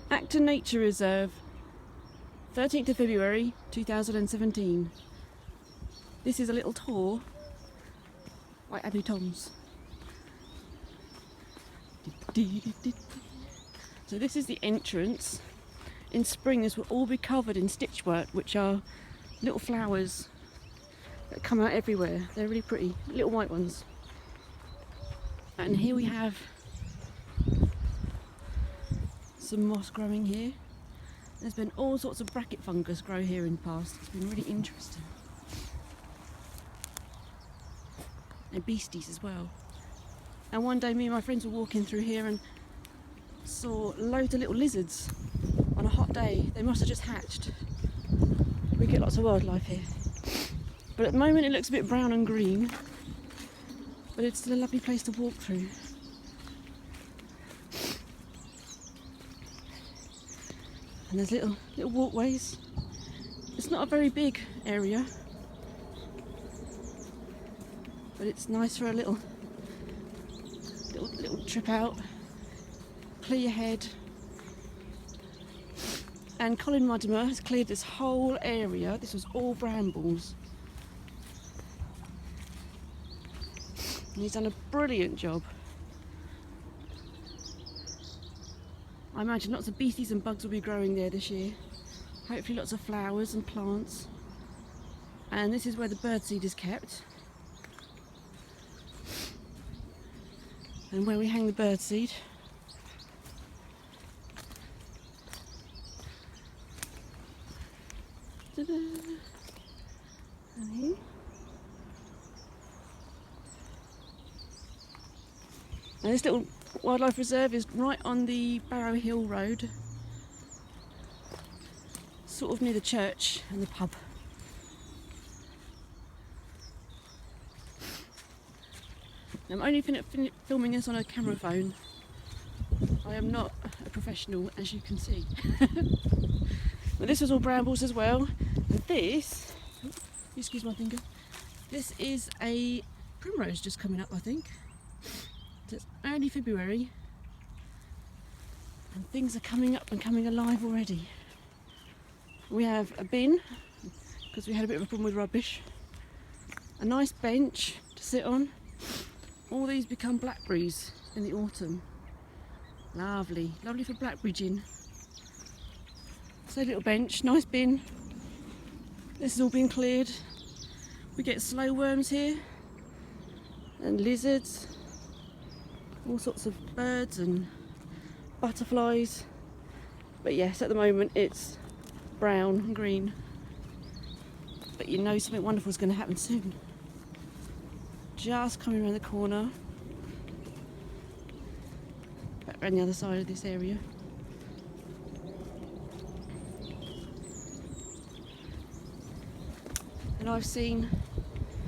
Acton Nature Reserve, 13th of February 2017. This is a little tour by Abby Toms. So this is the entrance. In spring this will all be covered in stitchwork, which are little flowers that come out everywhere. They're really pretty, little white ones. And here we have some moss growing here. There's been all sorts of bracket fungus grow here in the past. It's been really interesting. And beasties as well. And one day me and my friends were walking through here and saw loads of little lizards on a hot day. They must have just hatched. We get lots of wildlife here. But at the moment it looks a bit brown and green. But it's still a lovely place to walk through. And there's little walkways. It's not a very big area, but it's nice for a little trip out, clear your head. And Colin Muddimer has cleared this whole area. This was all brambles. And he's done a brilliant job. I imagine lots of beasties and bugs will be growing there this year. Hopefully lots of flowers and plants. And this is where the birdseed is kept. And where we hang the birdseed. Ta-da! And here. Now this little wildlife reserve is right on the Barrow Hill Road, sort of near the church and the pub. I'm only filming this on a camera phone. I am not a professional, as you can see. But this was all brambles as well. And this, excuse my finger, this is a primrose just coming up, I think. It's early February and things are coming up and coming alive already. We have a bin because we had a bit of a problem with rubbish, a nice bench to sit on. All these become blackberries in the autumn. Lovely, lovely for blackberry-gin. So a little bench, nice bin. This is all being cleared. We get slow worms here and lizards. All sorts of birds and butterflies. But yes, at the moment it's brown and green. But you know something wonderful is going to happen soon. Just coming around the corner. Back around the other side of this area. And I've seen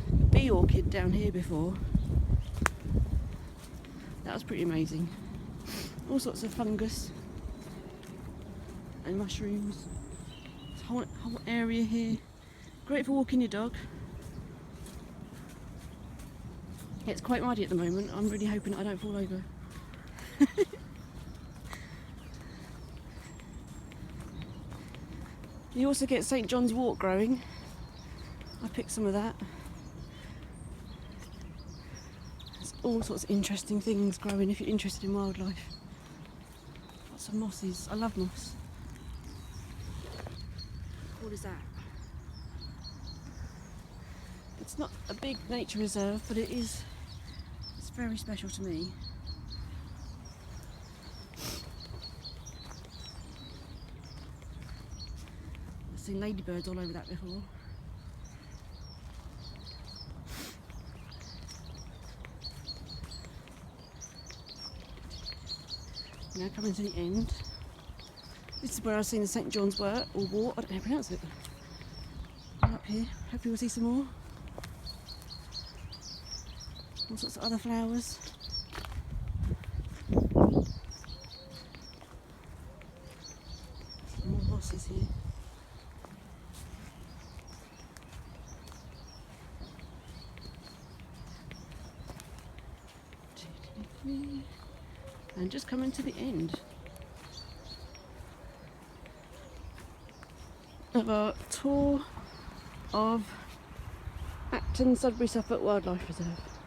a bee orchid down here before. That was pretty amazing. All sorts of fungus and mushrooms. This whole area here. Great for walking your dog. It's quite muddy at the moment. I'm really hoping I don't fall over. You also get St. John's wort growing. I picked some of that. All sorts of interesting things growing if you're interested in wildlife. Lots of mosses. I love moss. What is that? It's not a big nature reserve, but it's very special to me. I've seen ladybirds all over that before. Now coming to the end. This is where I've seen the St. John's wort, or wart, I don't know how to pronounce it. I'm up here, hopefully we'll see some more. All sorts of other flowers. Some more mosses here. And just coming to the end. of our tour of Acton, Sudbury, Suffolk Wildlife Reserve.